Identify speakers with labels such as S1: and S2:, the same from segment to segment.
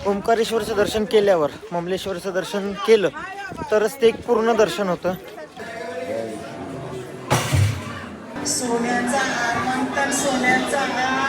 S1: ओंकारेश्वरचं दर्शन केल्यावर, ममलेश्वरचं दर्शन केलं तरच ते एक पूर्ण दर्शन होतं.
S2: सोन्याचा हार म्हणतात, सोन्याचा हार.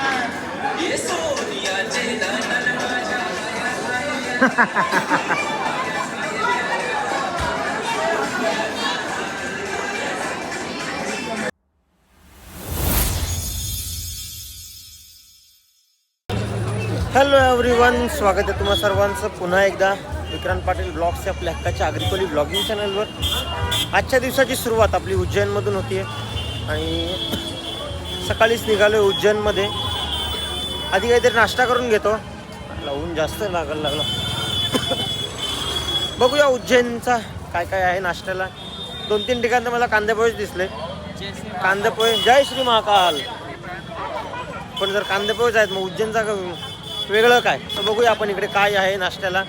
S1: हॅलो एव्हरीवन, स्वागत आहे तुम्हा सर्वांचं पुन्हा एकदा विक्रांत पाटील ब्लॉग्सच्या आपल्या हक्काच्या आग्रिकोली ब्लॉगिंग चॅनलवर. आजच्या दिवसाची सुरुवात आपली उज्जैनमधून होती आहे आणि सकाळीच निघालो आहे उज्जैनमध्ये. आधी काहीतरी नाश्ता करून घेतो, ऊन जास्त लागायला लागला. बघूया उज्जैनचा काय काय आहे नाश्त्याला. 2-3 ठिकाणी मला कांदेपोहेच दिसले. कांदेपोहे, जय श्री महाकाल. पण जर कांदेपोहेच आहेत मग उज्जैनचा वेगळं काय, तर बघूया आपण इकडे काय आहे नाश्त्याला.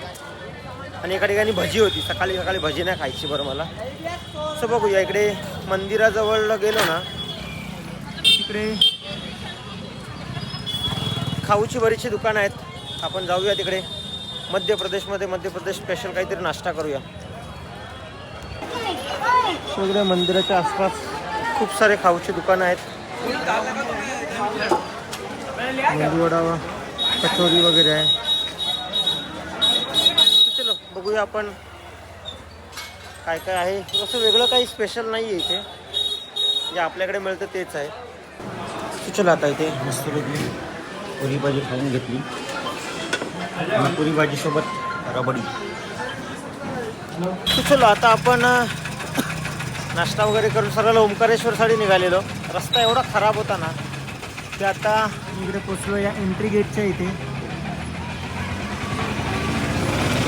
S1: आणि एका ठिकाणी भजी होती, सकाळी भजी नाही खायची बरं मला. असं बघूया. इकडे मंदिराजवळ गेलो ना, तिकडे खाऊची बरीचशी दुकानं आहेत. आपण जाऊया तिकडे मध्य प्रदेश स्पेशल काहीतरी नाश्ता करूया. सगळ्या मंदिराच्या आसपास खूप सारे खाऊची दुकानं आहेत. मेंदूवडा, कचोरी वगैरे आहे. चलो बघूया आपण काय काय आहे. असं वेगळं काही स्पेशल नाही आहे इथे, जे आपल्याकडे मिळतं तेच आहे. चला आता इथे मस्तपैकी पुरी भाजी खाऊन घेतली आणि पुरी भाजीसोबत रबडी. चलो आता आपण नाश्ता वगैरे करून सरळ ओंकारेश्वरसाठी निघालेलो. रस्ता एवढा खराब होता ना की आता इकडे पोचलो या एंट्री गेटच्या इथे.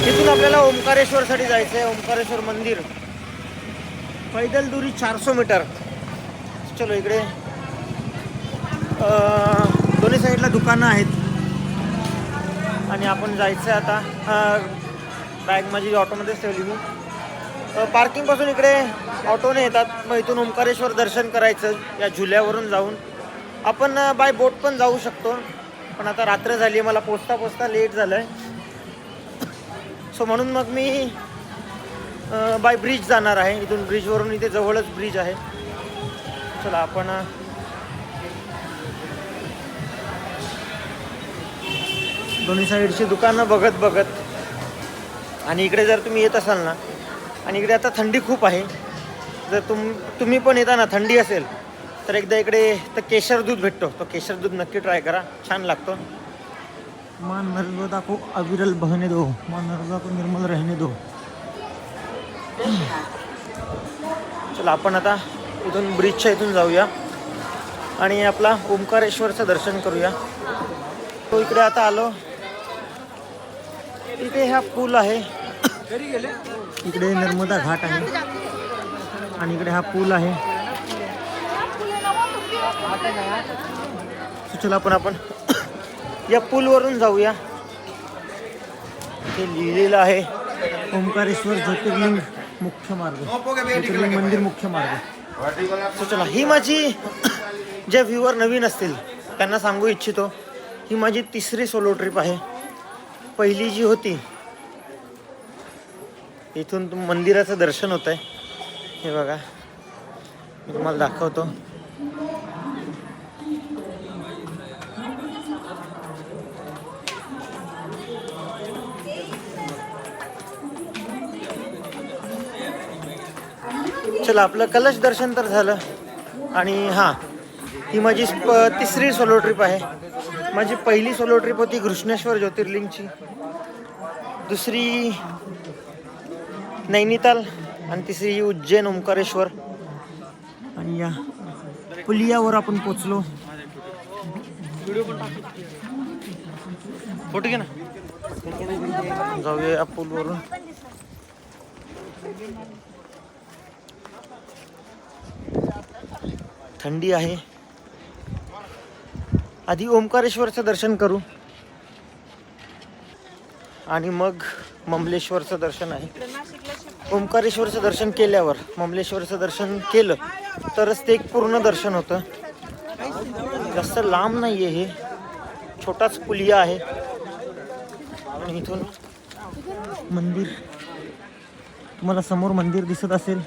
S1: तिथून आपल्याला ओंकारेश्वरसाठी जायचं आहे. ओंकारेश्वर मंदिर पैदल दुरी 400 मीटर. चलो इकडे दोन्ही साईडला दुकानं आहेत आणि आपण जायचं आहे आता. बॅग माझी ऑटोमध्येच ठेवली मी. पार्किंगपासून इकडे ऑटोने येतात, मग इथून ओंकारेश्वर दर्शन करायचं. या झुल्यावरून जाऊन आपण बाय बोट पण जाऊ शकतो, पण आता रात्र झाली आहे, मला पोचता लेट झालं आहे. सो म्हणून मग मी बाय ब्रिज जाणार आहे. इथून ब्रिजवरून इथे जवळच ब्रिज आहे. चला आपण दोन्ही साईडची दुकानं बघत आणि इकडे जर तुम्ही येत असाल ना, आणि इकडे आता थंडी खूप आहे, जर तुम्ही पण येता ना, थंडी असेल तर एकदा इकडे तर केशर दूध भेटतो, तो केशर दूध नक्की ट्राय करा, छान लागतो. मां नर्मदा को अविरल बहने दो, मां नर्मदा को निर्मल रहने दो. चला आपण आता इथून ब्रिजच्या इथून जाऊया आणि आपला ओंकारेश्वरचं दर्शन करूया. तो इकडे आता आलो. इथे हा पूल आहे, इकडे नर्मदा घाट आहे आणि इकडे हा पूल आहे. चला आपण या पूलवरून जाऊया. ते लिहिलेलं आहे ओंकारेश्वर ज्योतिर्लिंग मुख्य मार्ग, ज्योतिर्लिंग मंदिर मुख्य मार्ग. चला, ही माझी जे व्ह्यूवर नवीन असतील त्यांना सांगू इच्छितो, ही माझी 3री सोलो ट्रिप आहे. पहिली जी होती इथून मंदिराचं दर्शन होत आहे, हे बघा मी तुम्हाला दाखवतो. चला, आपलं कलश दर्शन तर झालं. आणि हां, ही माझी 3री सोलो ट्रिप आहे. माझी पहिली सोलो ट्रिप होती घृष्णेश्वर ज्योतिर्लिंगची, दुसरी नैनिताल आणि तिसरी उज्जैन ओंकारेश्वर. आणि या पुलियावर आपण पोचलो. फोटो घे ना, जाऊया या पूलवरून. थंडी आहे. आधी ओंकारेश्वरचं दर्शन करू आणि मग ममलेश्वरचं दर्शन आहे. ओंकारेश्वरचं दर्शन केल्यावर, ममलेश्वरचं दर्शन केलं तरच ते एक पूर्ण दर्शन होतं. जास्त लांब नाही आहे, हे छोटाच पुलिया आहे. आणि इथून मंदिर, तुम्हाला समोर मंदिर दिसत असेल.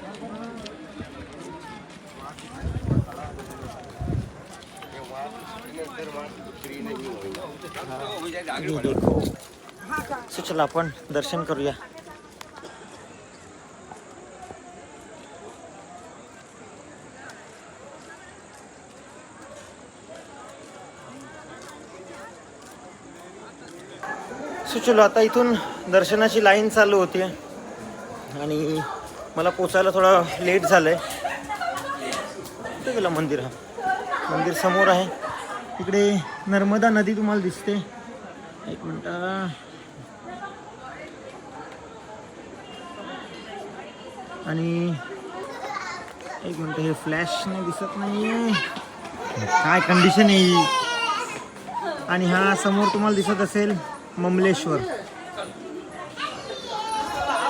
S1: ये देखो. So, चला आपण दर्शन करूया. चलो आता इथून दर्शनाची लाईन चालू होती आणि मला पोचायला थोडा लेट झालंय. कुठे गेलं मंदिर? हा मंदिर समोर आहे. इकडे नर्मदा नदी तुम्हाला दिसते. एक मिनिट, आणि एक मिनिट, हे फ्लॅश नाही दिसत नाहीये, काय कंडिशन आहे. आणि हा समोर तुम्हाला दिसत असेल ममलेश्वर.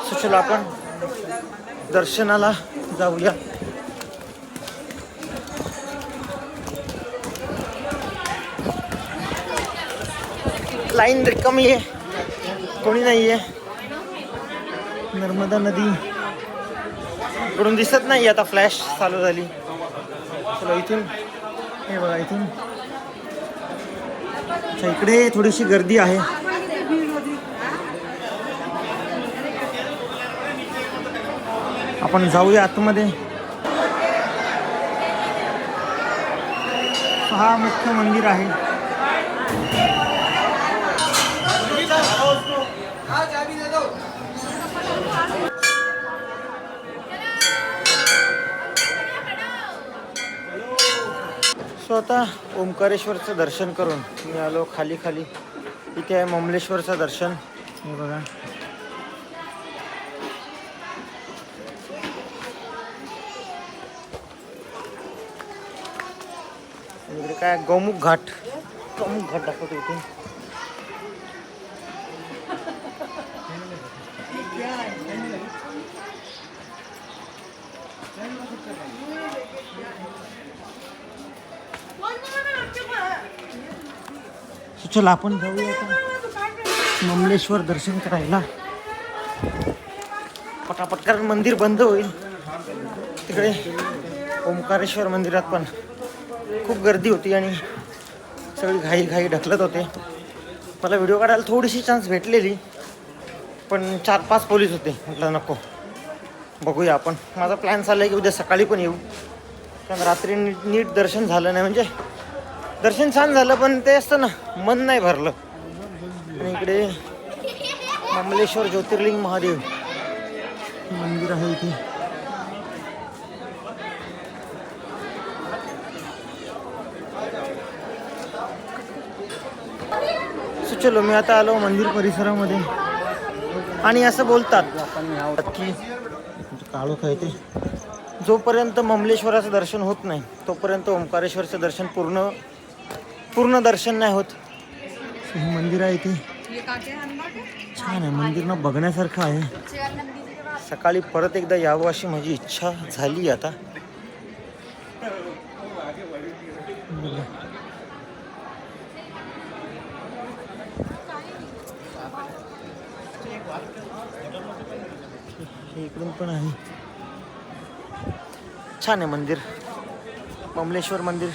S1: सो चलो आपण दर्शनाला जाऊया. लाईन रिकामी आहे, कोणी नाही आहे. नर्मदा नदी इकडून दिसत नाही, आता फ्लॅश चालू झाली. चलो इथून, हे बघा इथून. अच्छा, इकडे थोडीशी गर्दी आहे. आपण जाऊया आतमध्ये. हा मुख्य मंदिर आहे. सो आता ओंकारेश्वरचं दर्शन करून मी आलो खाली. इथे आहे ममलेश्वरचं दर्शन. हे बघा, इकडे काय गौमुख घाट दाखवतो इथे. चला आपण जाऊया आता ममलेश्वर दर्शन करायला पटापट, कारण मंदिर बंद होईल. तिकडे ओंकारेश्वर मंदिरात पण खूप गर्दी होती आणि सगळी घाई ढकलत होते. मला व्हिडिओ काढायला थोडीशी चान्स भेटलेली, पण 4-5 पोलीस होते. म्हटलं नको, बघूया आपण. माझा प्लॅन चालला आहे की उद्या सकाळी पण येऊ, कारण रात्री नीट दर्शन झालं नाही. म्हणजे दर्शन छान झालं, पण ते असतं ना, मन नाही भरलं. आणि इकडे ममलेश्वर ज्योतिर्लिंग महादेव मंदिर आहे इथे. चलो मी आता आलो मंदिर परिसरामध्ये. आणि असं बोलतात की काळोख आहे ते, जोपर्यंत ममलेश्वराचं दर्शन होत नाही तोपर्यंत ओंकारेश्वरचं दर्शन पूर्ण दर्शन नाही होत. हे मंदिर आहे इथे, छान आहे मंदिर ना, बघण्यासारखं आहे. सकाळी परत एकदा यावं अशी माझी इच्छा झाली आता. इकडून पण आहे, छान आहे मंदिर, ममलेश्वर मंदिर.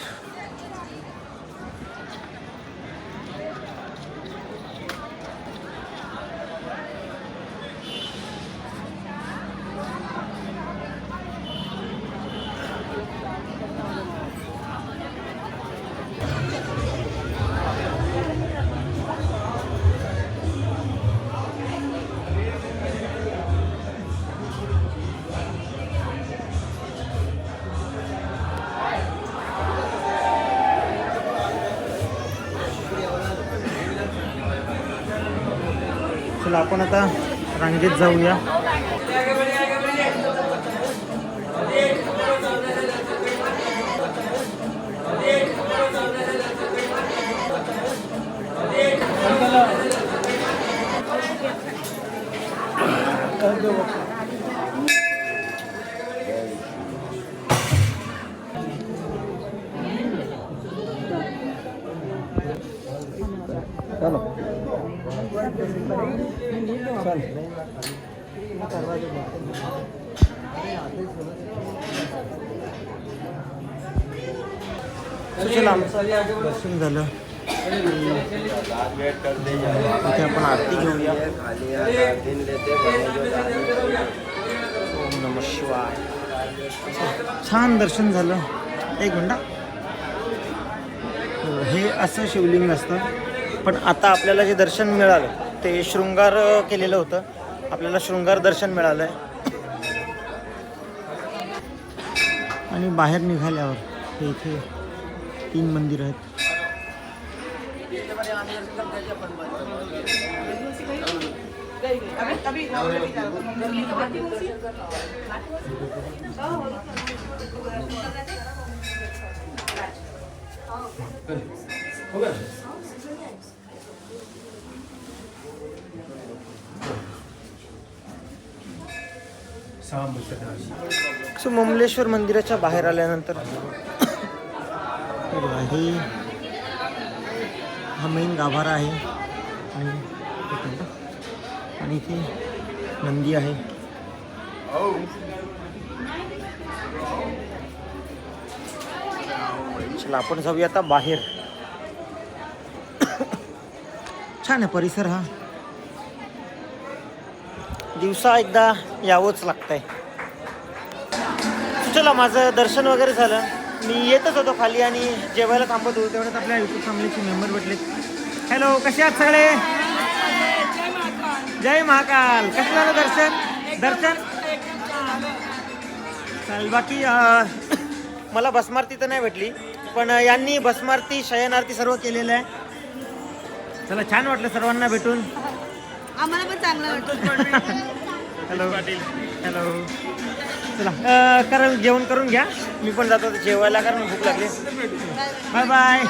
S1: चला आपण आता रांगेत जाऊया. चलो चला दर्शन झालं. इथे आपण आरती घेऊया. ओम नमः शिवाय. छान दर्शन झालं. एक मिनिट. हे असं शिवलिंग असतं, पण आता आपल्याला जे दर्शन मिळालं ते शृंगार केलेलं होतं. आपल्याला शृंगार दर्शन मिळालं आहे. आणि बाहेर निघाल्यावर हे इथे 3 मंदिर आहेत. सो ममलेश्वर मंदिराच्या बाहेर आल्यानंतर हे हा मेन गाभारा आहे. आणि इथे नंदी आहे. चला आपण जाऊया आता बाहेर. छान आहे परिसर हा. दिवसा एकदा यावंच लागतंय. चला माझं दर्शन वगैरे झालं. मी येतच होतो खाली आणि जेवायला थांबत होतो तेवढ्यात आपल्या यूट्यूब फॅमिलीचे मेंबर भेटले. हॅलो, कसे आहात सगळे? जय महाकाल. कसं झालं दर्शन? चालेल. बाकी मला भस्मारती तर नाही भेटली, पण यांनी भस्मारती शयनारती सर्व केलेलं आहे. चला छान वाटलं सर्वांना भेटून.
S3: आम्हाला पण चांगलं वाटतं.
S1: Hello hello. चला कारण जेवण करून घ्या. मी पण जातो जेवायला कारण भूक लागली. Bye bye.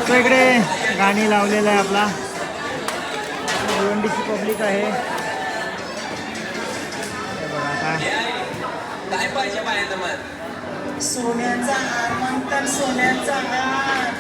S1: तो इकडे गाणी लावलेलं आहे. आपला भिवंडीची पब्लिक आहे.
S2: सोन्याचा हार म्हणतात, सोन्याचा हार.